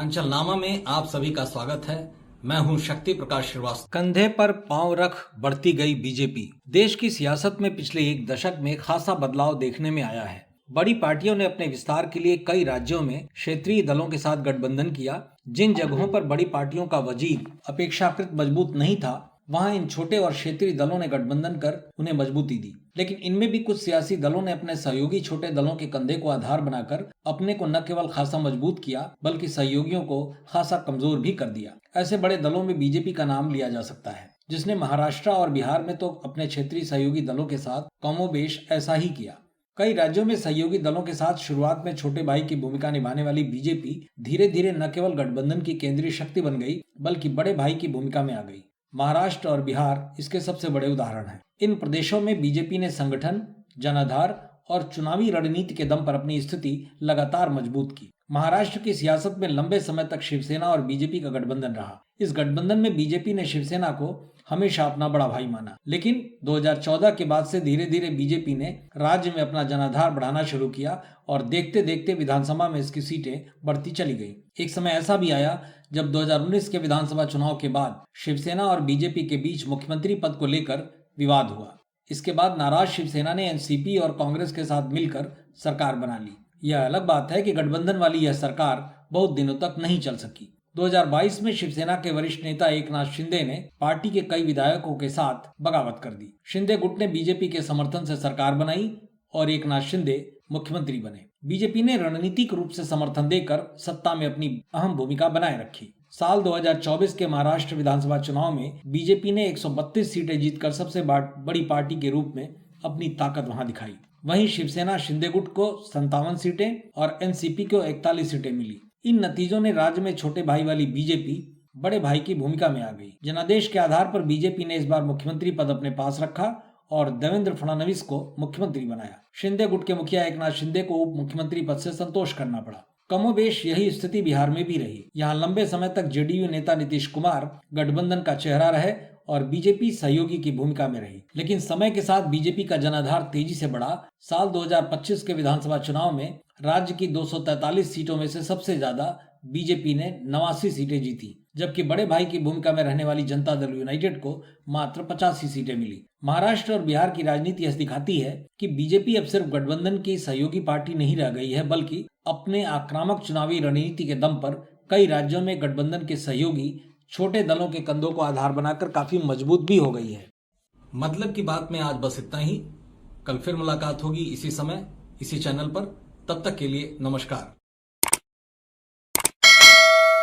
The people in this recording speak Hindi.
पूर्वांचल नामा में आप सभी का स्वागत है। मैं हूं शक्ति प्रकाश श्रीवास्तव। कंधे पर पांव रख बढ़ती गई बीजेपी। देश की सियासत में पिछले एक दशक में खासा बदलाव देखने में आया है। बड़ी पार्टियों ने अपने विस्तार के लिए कई राज्यों में क्षेत्रीय दलों के साथ गठबंधन किया। जिन जगहों पर बड़ी पार्टियों का वजीर अपेक्षाकृत मजबूत नहीं था, वहां इन छोटे और क्षेत्रीय दलों ने गठबंधन कर उन्हें मजबूती दी। लेकिन इनमें भी कुछ सियासी दलों ने अपने सहयोगी छोटे दलों के कंधे को आधार बनाकर अपने को न केवल खासा मजबूत किया, बल्कि सहयोगियों को खासा कमजोर भी कर दिया। ऐसे बड़े दलों में बीजेपी का नाम लिया जा सकता है, जिसने महाराष्ट्र और बिहार में तो अपने क्षेत्रीय सहयोगी दलों के साथ कमोबेश ऐसा ही किया। कई राज्यों में सहयोगी दलों के साथ शुरुआत में छोटे भाई की भूमिका निभाने वाली बीजेपी धीरे धीरे न केवल गठबंधन की केंद्रीय शक्ति बन गई, बल्कि बड़े भाई की भूमिका में आ गई। महाराष्ट्र और बिहार इसके सबसे बड़े उदाहरण हैं। इन प्रदेशों में बीजेपी ने संगठन, जनाधार और चुनावी रणनीति के दम पर अपनी स्थिति लगातार मजबूत की। महाराष्ट्र की सियासत में लंबे समय तक शिवसेना और बीजेपी का गठबंधन रहा। इस गठबंधन में बीजेपी ने शिवसेना को हमेशा अपना बड़ा भाई माना, लेकिन 2014 के बाद से धीरे धीरे बीजेपी ने राज्य में अपना जनाधार बढ़ाना शुरू किया और देखते देखते विधानसभा में इसकी सीटें बढ़ती चली गई। एक समय ऐसा भी आया जब 2019 के विधानसभा चुनाव के बाद शिवसेना और बीजेपी के बीच मुख्यमंत्री पद को लेकर विवाद हुआ। इसके बाद नाराज शिवसेना ने एनसीपी और कांग्रेस के साथ मिलकर सरकार बना ली। यह अलग बात है कि गठबंधन वाली यह सरकार बहुत दिनों तक नहीं चल सकी। 2022 में शिवसेना के वरिष्ठ नेता एकनाथ शिंदे ने पार्टी के कई विधायकों के साथ बगावत कर दी। शिंदे गुट ने बीजेपी के समर्थन से सरकार बनाई और एकनाथ शिंदे मुख्यमंत्री बने। बीजेपी ने रणनीतिक रूप से समर्थन देकर सत्ता में अपनी अहम भूमिका बनाए रखी। साल 2024 के महाराष्ट्र विधानसभा चुनाव में बीजेपी ने 132 सीटें जीतकर सबसे बड़ी पार्टी के रूप में अपनी ताकत वहां दिखाई। वहीं शिवसेना शिंदे गुट को 57 सीटें और एनसीपी को 41 सीटें मिली। इन नतीजों ने राज्य में छोटे भाई वाली बीजेपी बड़े भाई की भूमिका में आ गई। जनादेश के आधार पर बीजेपी ने इस बार मुख्यमंत्री पद अपने पास रखा और देवेंद्र फडणवीस को मुख्यमंत्री बनाया। शिंदे गुट के मुखिया एकनाथ शिंदे को उप मुख्यमंत्री पद से संतोष करना पड़ा। कमोबेश यही स्थिति बिहार में भी रही। यहाँ लंबे समय तक जेडीयू नेता नीतीश कुमार गठबंधन का चेहरा रहे और बीजेपी सहयोगी की भूमिका में रही। लेकिन समय के साथ बीजेपी का जनाधार तेजी से बढ़ा। साल 2025 के विधानसभा चुनाव में राज्य की 243 सीटों में से सबसे ज्यादा बीजेपी ने 89 सीटें जीती, जबकि बड़े भाई की भूमिका में रहने वाली जनता दल यूनाइटेड को मात्र 85 सीटें मिली। महाराष्ट्र और बिहार की राजनीति यह दिखाती है कि बीजेपी अब सिर्फ गठबंधन की सहयोगी पार्टी नहीं रह गई है, बल्कि अपने आक्रामक चुनावी रणनीति के दम पर कई राज्यों में गठबंधन के सहयोगी छोटे दलों के कंधों को आधार बनाकर काफी मजबूत भी हो गई है। मतलब की बात में आज बस इतना ही। कल फिर मुलाकात होगी इसी समय, इसी चैनल पर। तब तक के लिए नमस्कार।